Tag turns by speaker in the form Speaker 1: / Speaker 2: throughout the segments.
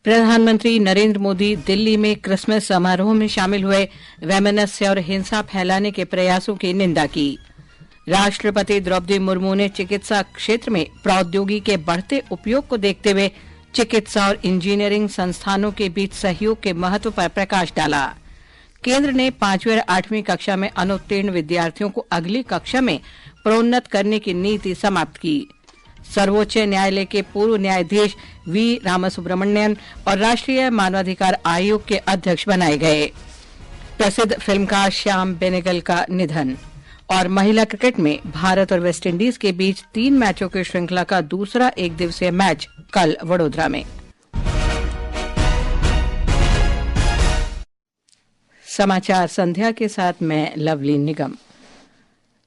Speaker 1: प्रधानमंत्री नरेंद्र मोदी दिल्ली में क्रिसमस समारोह में शामिल हुए वैमनस्य और हिंसा फैलाने के प्रयासों की निंदा की। राष्ट्रपति द्रौपदी मुर्मू ने चिकित्सा क्षेत्र में प्रौद्योगिकी के बढ़ते उपयोग को देखते हुए चिकित्सा और इंजीनियरिंग संस्थानों के बीच सहयोग के महत्व पर प्रकाश डाला। केंद्र ने 5वीं और 8वीं कक्षा में अनुत्तीर्ण विद्यार्थियों को अगली कक्षा में प्रोन्नत करने की नीति समाप्त की। सर्वोच्च न्यायालय के पूर्व न्यायाधीश वी रामासुब्रमण्यन और राष्ट्रीय मानवाधिकार आयोग के अध्यक्ष बनाए गए। प्रसिद्ध फिल्मकार श्याम बेनेगल का निधन। और महिला क्रिकेट में भारत और वेस्टइंडीज के बीच 3 मैचों की श्रृंखला का दूसरा एक दिवसीय मैच कल वडोदरा में। समाचार संध्या के साथ मैं लवली निगम।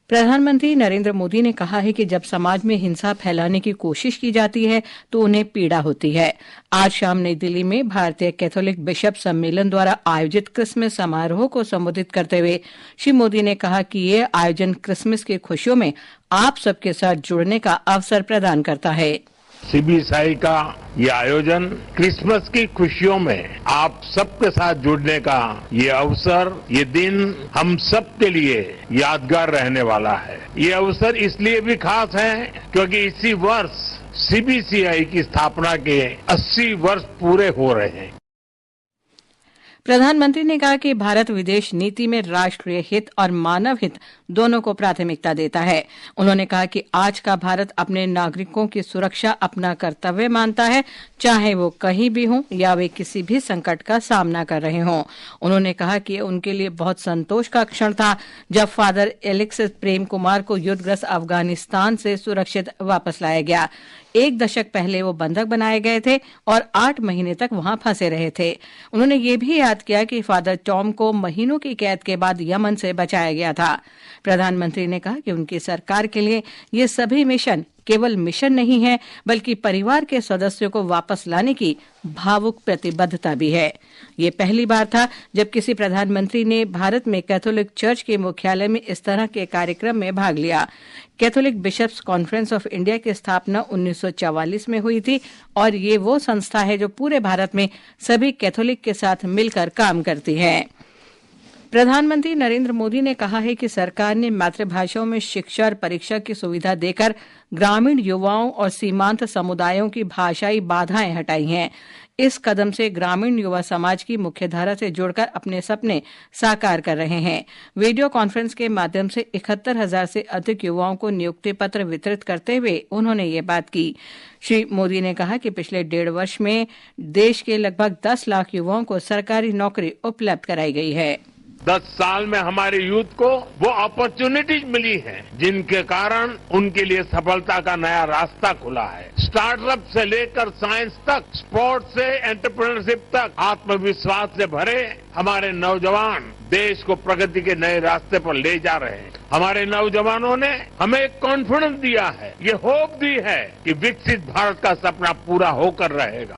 Speaker 1: प्रधानमंत्री नरेंद्र मोदी ने कहा है कि जब समाज में हिंसा फैलाने की कोशिश की जाती है तो उन्हें पीड़ा होती है। आज शाम नई दिल्ली में भारतीय कैथोलिक बिशप सम्मेलन द्वारा आयोजित क्रिसमस समारोह को संबोधित करते हुए श्री मोदी ने कहा कि ये आयोजन क्रिसमस की खुशियों में आप सबके साथ जुड़ने का अवसर प्रदान करता है।
Speaker 2: सीबीएसई का ये आयोजन क्रिसमस की खुशियों में आप सबके साथ जुड़ने का ये अवसर, ये दिन हम सब के लिए यादगार रहने वाला है। ये अवसर इसलिए भी खास है क्योंकि इसी वर्ष सीबीसीआई की स्थापना के 80 वर्ष पूरे हो रहे हैं।
Speaker 1: प्रधानमंत्री ने कहा कि भारत विदेश नीति में राष्ट्रीय हित और मानव हित दोनों को प्राथमिकता देता है। उन्होंने कहा कि आज का भारत अपने नागरिकों की सुरक्षा अपना कर्तव्य मानता है, चाहे वो कहीं भी हों या वे किसी भी संकट का सामना कर रहे हों। उन्होंने कहा कि उनके लिए बहुत संतोष का क्षण था जब फादर एलेक्स प्रेम कुमार को युद्धग्रस्त अफगानिस्तान से सुरक्षित वापस लाया गया। 1 दशक पहले वो बंधक बनाए गए थे और 8 महीने तक वहां फंसे रहे थे। उन्होंने ये भी याद किया कि फादर टॉम को महीनों की कैद के बाद यमन से बचाया गया था। प्रधानमंत्री ने कहा कि उनकी सरकार के लिए ये सभी मिशन केवल मिशन नहीं है बल्कि परिवार के सदस्यों को वापस लाने की भावुक प्रतिबद्धता भी है। ये पहली बार था जब किसी प्रधानमंत्री ने भारत में कैथोलिक चर्च के मुख्यालय में इस तरह के कार्यक्रम में भाग लिया। Catholic bishops conference of India की स्थापना 1944 में हुई थी और ये वो संस्था है जो पूरे भारत में सभी कैथोलिक के साथ मिलकर काम करती है। प्रधानमंत्री नरेंद्र मोदी ने कहा है कि सरकार ने मातृभाषाओं में शिक्षा और परीक्षा की सुविधा देकर ग्रामीण युवाओं और सीमांत समुदायों की भाषाई बाधाएं हटाई हैं। इस कदम से ग्रामीण युवा समाज की मुख्यधारा से जुड़कर अपने सपने साकार कर रहे हैं। वीडियो कॉन्फ्रेंस के माध्यम से 71,000 से अधिक युवाओं को नियुक्ति पत्र वितरित करते हुए उन्होंने ये बात की। श्री मोदी ने कहा कि पिछले 1.5 वर्ष में देश के लगभग 10 लाख युवाओं को सरकारी नौकरी उपलब्ध कराई गई है।
Speaker 2: 10 साल में हमारे यूथ को वो अपॉर्चुनिटीज मिली हैं जिनके कारण उनके लिए सफलता का नया रास्ता खुला है। स्टार्टअप से लेकर साइंस तक, स्पोर्ट्स से एंटरप्रेन्योरशिप तक, आत्मविश्वास से भरे हमारे नौजवान देश को प्रगति के नए रास्ते पर ले जा रहे हैं। हमारे नौजवानों ने हमें एक कॉन्फिडेंस दिया है, ये होप दी है कि विकसित भारत का सपना पूरा होकर रहेगा।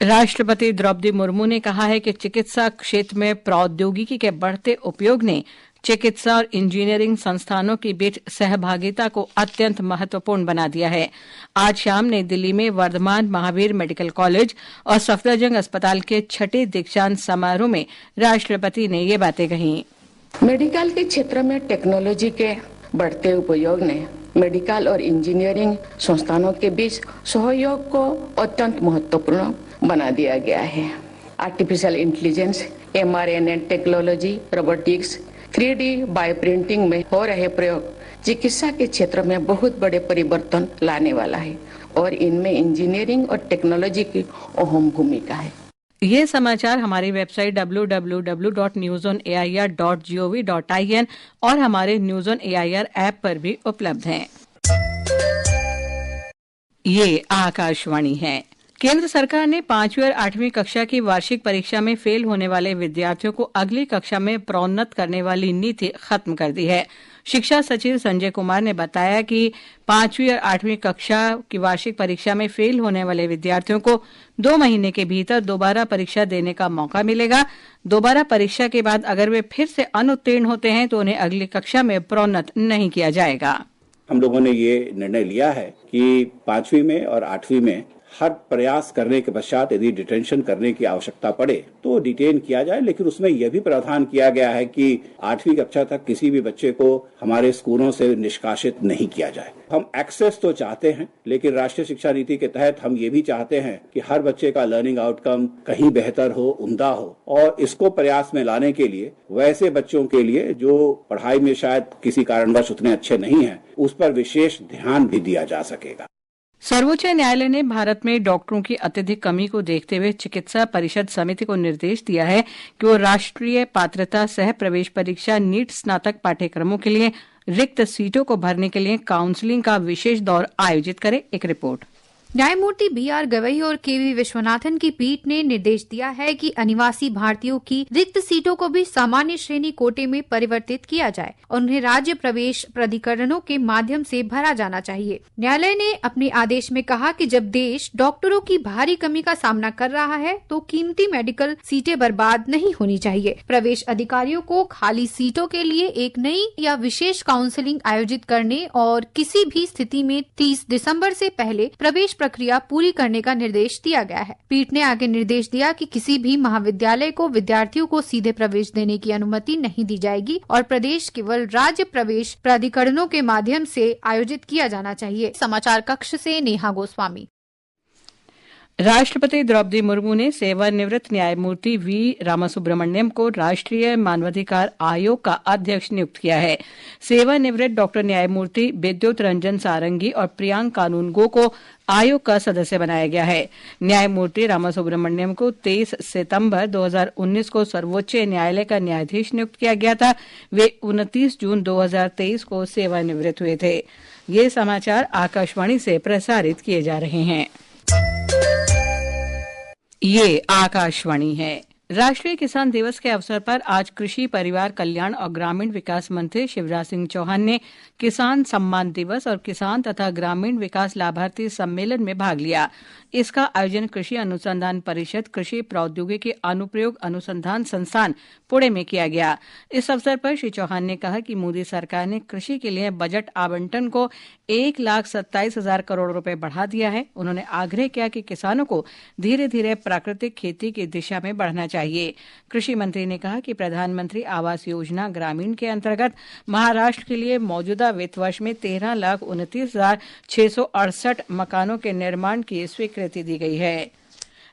Speaker 1: राष्ट्रपति द्रौपदी मुर्मू ने कहा है कि चिकित्सा क्षेत्र में प्रौद्योगिकी के बढ़ते उपयोग ने चिकित्सा और इंजीनियरिंग संस्थानों के बीच सहभागिता को अत्यंत महत्वपूर्ण बना दिया है। आज शाम नई दिल्ली में वर्धमान महावीर मेडिकल कॉलेज और सफदरजंग अस्पताल के 6ठे दीक्षांत समारोह में राष्ट्रपति ने ये बातें कही।
Speaker 3: मेडिकल के क्षेत्र में टेक्नोलॉजी के बढ़ते उपयोग ने मेडिकल और इंजीनियरिंग संस्थानों के बीच सहयोग को अत्यंत महत्वपूर्ण बना दिया गया है। Artificial intelligence, mRNA technology, robotics, 3D bioprinting में हो रहे प्रयोग चिकित्सा के क्षेत्र में बहुत बड़े परिवर्तन लाने वाला है और इनमें इंजीनियरिंग और टेक्नोलॉजी की अहम भूमिका है।
Speaker 1: ये समाचार हमारी वेबसाइट www.newsonair.gov.in और हमारे न्यूज ऑन एआईआर ऐप पर भी उपलब्ध हैं। ये आकाशवाणी है। केंद्र सरकार ने 5वीं और 8वीं कक्षा की वार्षिक परीक्षा में फेल होने वाले विद्यार्थियों को अगली कक्षा में प्रोन्नत करने वाली नीति खत्म कर दी है। शिक्षा सचिव संजय कुमार ने बताया कि 5वीं और 8वीं कक्षा की वार्षिक परीक्षा में फेल होने वाले विद्यार्थियों को 2 महीने के भीतर दोबारा परीक्षा देने का मौका मिलेगा। दोबारा परीक्षा के बाद अगर वे फिर से अनुत्तीर्ण होते हैं तो उन्हें अगली कक्षा में प्रोन्नत नहीं किया जाएगा।
Speaker 4: हम लोगों ने ये निर्णय लिया है कि 5वीं में और 8वीं में हर प्रयास करने के पश्चात यदि डिटेंशन करने की आवश्यकता पड़े तो डिटेन किया जाए, लेकिन उसमें यह भी प्रावधान किया गया है कि 8वीं कक्षा तक किसी भी बच्चे को हमारे स्कूलों से निष्कासित नहीं किया जाए। हम एक्सेस तो चाहते हैं, लेकिन राष्ट्रीय शिक्षा नीति के तहत हम ये भी चाहते हैं कि हर बच्चे का लर्निंग आउटकम कहीं बेहतर हो, उम्दा हो, और इसको प्रयास में लाने के लिए वैसे बच्चों के लिए जो पढ़ाई में शायद किसी कारणवश उतने अच्छे नहीं हैं, उस पर विशेष ध्यान भी दिया जा सकेगा।
Speaker 1: सर्वोच्च न्यायालय ने भारत में डॉक्टरों की अत्यधिक कमी को देखते हुए चिकित्सा परिषद समिति को निर्देश दिया है कि वो राष्ट्रीय पात्रता सह प्रवेश परीक्षा नीट स्नातक पाठ्यक्रमों के लिए रिक्त सीटों को भरने के लिए काउंसलिंग का विशेष दौर आयोजित करे। एक रिपोर्ट।
Speaker 5: न्यायमूर्ति BR गवई और KV विश्वनाथन की पीठ ने निर्देश दिया है कि अनिवासी भारतीयों की रिक्त सीटों को भी सामान्य श्रेणी कोटे में परिवर्तित किया जाए और उन्हें राज्य प्रवेश प्राधिकरणों के माध्यम से भरा जाना चाहिए। न्यायालय ने अपने आदेश में कहा कि जब देश डॉक्टरों की भारी कमी का सामना कर रहा है तो कीमती मेडिकल सीटें बर्बाद नहीं होनी चाहिए। प्रवेश अधिकारियों को खाली सीटों के लिए एक नई या विशेष काउंसलिंग आयोजित करने और किसी भी स्थिति में 30 दिसंबर से पहले प्रवेश प्रक्रिया पूरी करने का निर्देश दिया गया है। पीठ ने आगे निर्देश दिया कि किसी भी महाविद्यालय को विद्यार्थियों को सीधे प्रवेश देने की अनुमति नहीं दी जाएगी और प्रदेश केवल राज्य प्रवेश प्राधिकरणों के माध्यम से आयोजित किया जाना चाहिए। समाचार कक्ष से नेहा गोस्वामी।
Speaker 1: राष्ट्रपति द्रौपदी मुर्मू ने सेवानिवृत्त न्यायमूर्ति V रामासुब्रमण्यम को राष्ट्रीय मानवाधिकार आयोग का अध्यक्ष नियुक्त किया है। सेवानिवृत्त डॉक्टर न्यायमूर्ति विद्युत रंजन सारंगी और प्रियांक कानूनगो को आयोग का सदस्य बनाया गया है। न्यायमूर्ति रामासुब्रमण्यम को 23 सितंबर 2019 को सर्वोच्च न्यायालय का न्यायाधीश नियुक्त किया गया था। वे 29 जून 2023 को सेवानिवृत्त हुए थे। ये समाचार आकाशवाणी से प्रसारित किए जा रहे हैं। ये आकाशवाणी है। राष्ट्रीय किसान दिवस के अवसर पर आज कृषि, परिवार कल्याण और ग्रामीण विकास मंत्री शिवराज सिंह चौहान ने किसान सम्मान दिवस और किसान तथा ग्रामीण विकास लाभार्थी सम्मेलन में भाग लिया। इसका आयोजन कृषि अनुसंधान परिषद, कृषि प्रौद्योगिकी अनुप्रयोग अनुसंधान संस्थान पुणे में किया गया। इस अवसर पर श्री चौहान ने कहा कि मोदी सरकार ने कृषि के लिए बजट आवंटन को 1,27,000 करोड़ रुपए बढ़ा दिया है। उन्होंने आग्रह किया कि किसानों को धीरे धीरे प्राकृतिक खेती की दिशा में बढ़ना चाहिए। कृषि मंत्री ने कहा कि प्रधानमंत्री आवास योजना ग्रामीण के अंतर्गत महाराष्ट्र के लिए मौजूदा वित्त वर्ष में 13,29,668 मकानों के निर्माण की स्वीकृति दी गई है।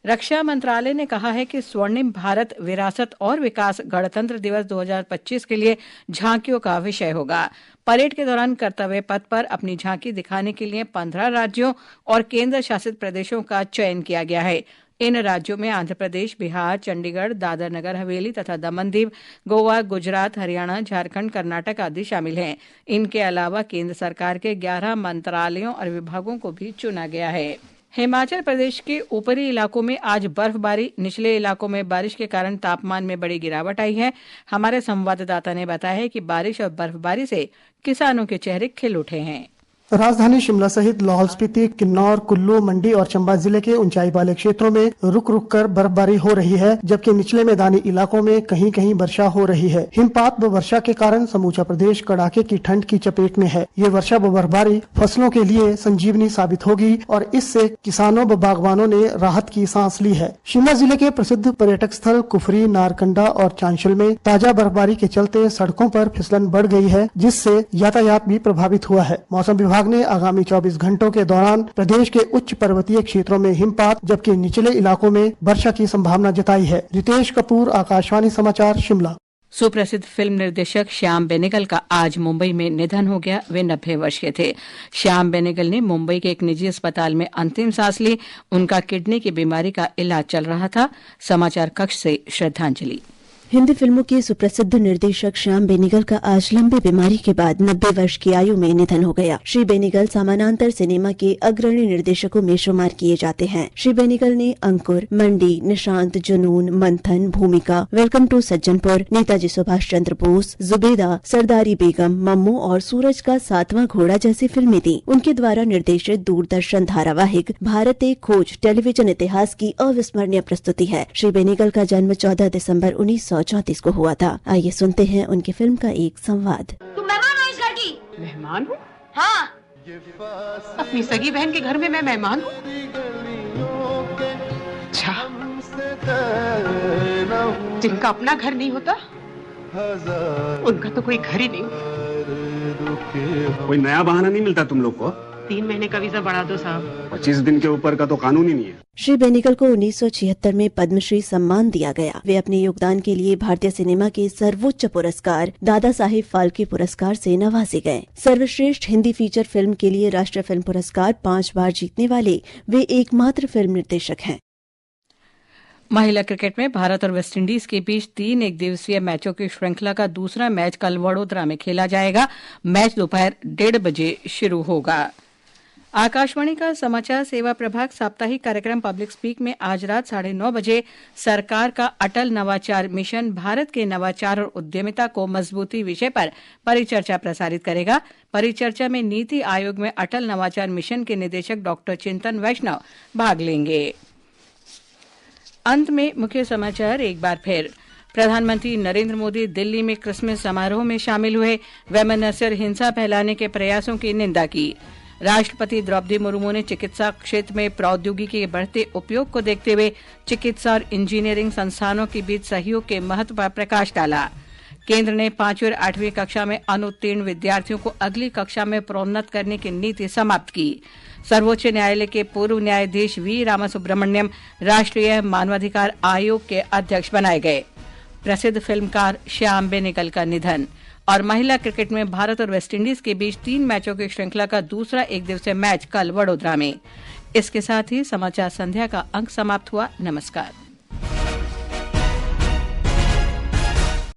Speaker 1: रक्षा मंत्रालय ने कहा है कि स्वर्णिम भारत विरासत और विकास गणतंत्र दिवस 2025 के लिए झांकियों का विषय होगा। परेड के दौरान कर्तव्य पथ पर अपनी झांकी दिखाने के लिए 15 राज्यों और केंद्र शासित प्रदेशों का चयन किया गया है। इन राज्यों में आंध्र प्रदेश, बिहार, चंडीगढ़, दादर नगर हवेली तथा दमन दीव, गोवा, गुजरात, हरियाणा, झारखंड, कर्नाटक आदि शामिल हैं। इनके अलावा केंद्र सरकार के 11 मंत्रालयों और विभागों को भी चुना गया है। हिमाचल प्रदेश के ऊपरी इलाकों में आज बर्फबारी, निचले इलाकों में बारिश के कारण तापमान में बड़ी गिरावट आई है। हमारे संवाददाता ने बताया है कि बारिश और बर्फबारी से किसानों के चेहरे खिल उठे हैं।
Speaker 6: राजधानी शिमला सहित लाहौल स्पीति, किन्नौर, कुल्लू, मंडी और चंबा जिले के ऊंचाई वाले क्षेत्रों में रुक रुक कर बर्फबारी हो रही है, जबकि निचले मैदानी इलाकों में कहीं कहीं वर्षा हो रही है। हिमपात व वर्षा के कारण समूचा प्रदेश कड़ाके की ठंड की चपेट में है। ये वर्षा व बर्फबारी फसलों के लिए संजीवनी साबित होगी और इससे किसानों व बागवानों ने राहत की सांस ली है। शिमला जिले के प्रसिद्ध पर्यटक स्थल कुफरी, नारकंडा और चांशल में ताजा बर्फबारी के चलते सड़कों पर फिसलन बढ़ गई है, जिससे यातायात भी प्रभावित हुआ है। मौसम विभाग ने आगामी 24 घंटों के दौरान प्रदेश के उच्च पर्वतीय क्षेत्रों में हिमपात जबकि निचले इलाकों में वर्षा की संभावना जताई है। रितेश कपूर, आकाशवाणी समाचार, शिमला।
Speaker 1: सुप्रसिद्ध फिल्म निर्देशक श्याम बेनेगल का आज मुंबई में निधन हो गया। वे 90 वर्ष के थे। श्याम बेनेगल ने मुंबई के एक निजी अस्पताल में अंतिम सांस ली। उनका किडनी की बीमारी का इलाज चल रहा था। समाचार कक्ष से श्रद्धांजलि।
Speaker 7: हिंदी फिल्मों के सुप्रसिद्ध निर्देशक श्याम बेनेगल का आज लंबी बीमारी के बाद 90 वर्ष की आयु में निधन हो गया। श्री बेनेगल समानांतर सिनेमा के अग्रणी निर्देशकों में शुमार किए जाते हैं। श्री बेनेगल ने अंकुर, मंडी, निशांत, जुनून, मंथन, भूमिका, वेलकम टू सज्जनपुर, नेताजी सुभाष चंद्र बोस, जुबेदा, सरदारी बेगम, मम्मू और सूरज का 7वां घोड़ा जैसी फिल्में दी। उनके द्वारा निर्देशित दूरदर्शन धारावाहिक भारत एक खोज टेलीविजन इतिहास की अविस्मरणीय प्रस्तुति है। श्री बेनेगल का जन्म 14 दिसंबर 1934 को हुआ था। आइए सुनते हैं उनकी फिल्म का एक संवाद।
Speaker 8: तुम मेहमान हो इस घर की?
Speaker 9: मेहमान हूँ?
Speaker 8: हाँ।
Speaker 9: अपनी सगी बहन के घर में मैं मेहमान हूँ?
Speaker 8: अच्छा, जिनका अपना घर नहीं होता उनका तो कोई घर ही नहीं।
Speaker 9: कोई नया बहाना नहीं मिलता तुम लोग को?
Speaker 8: 3 महीने का वीजा बढ़ा दो साहब।
Speaker 9: 25 दिन के ऊपर का तो कानून ही नहीं है।
Speaker 7: श्री बेनीगल को 1976 में पद्मश्री सम्मान दिया गया। वे अपने योगदान के लिए भारतीय सिनेमा के सर्वोच्च पुरस्कार दादा साहेब फाल्के पुरस्कार से नवाजे गए। सर्वश्रेष्ठ हिंदी फीचर फिल्म के लिए राष्ट्रीय फिल्म पुरस्कार 5 बार जीतने वाले वे एकमात्र फिल्म निर्देशक हैं।
Speaker 1: महिला क्रिकेट में भारत और वेस्टइंडीज के बीच 3 एकदिवसीय मैचों की श्रृंखला का दूसरा मैच कल वडोदरा में खेला जाएगा। मैच दोपहर 1:30 बजे शुरू होगा। आकाशवाणी का समाचार सेवा प्रभाग साप्ताहिक कार्यक्रम पब्लिक स्पीक में आज रात 9:30 बजे सरकार का अटल नवाचार मिशन भारत के नवाचार और उद्यमिता को मजबूती विषय पर परिचर्चा प्रसारित करेगा। परिचर्चा में नीति आयोग में अटल नवाचार मिशन के निदेशक डॉक्टर चिंतन वैष्णव भाग लेंगे। अंत में मुख्य समाचार एक बार फिर। प्रधानमंत्री नरेंद्र मोदी दिल्ली में क्रिसमस समारोह में शामिल हुए। वैमनस्य हिंसा फैलाने के प्रयासों की निंदा की। राष्ट्रपति द्रौपदी मुर्मू ने चिकित्सा क्षेत्र में प्रौद्योगिकी के बढ़ते उपयोग को देखते हुए चिकित्सा और इंजीनियरिंग संस्थानों के बीच सहयोग के महत्व पर प्रकाश डाला। केंद्र ने 5वीं और 8वीं कक्षा में अनुत्तीर्ण विद्यार्थियों को अगली कक्षा में प्रोन्नत करने की नीति समाप्त की। सर्वोच्च न्यायालय के पूर्व न्यायाधीश वी रामासुब्रमण्यम राष्ट्रीय मानवाधिकार आयोग के अध्यक्ष बनाए गए। प्रसिद्ध फिल्मकार श्याम बेनेगल का निधन। और महिला क्रिकेट में भारत और वेस्टइंडीज के बीच 3 मैचों की श्रृंखला का दूसरा एकदिवसीय मैच कल वडोदरा में। इसके साथ ही समाचार संध्या का अंक समाप्त हुआ। नमस्कार।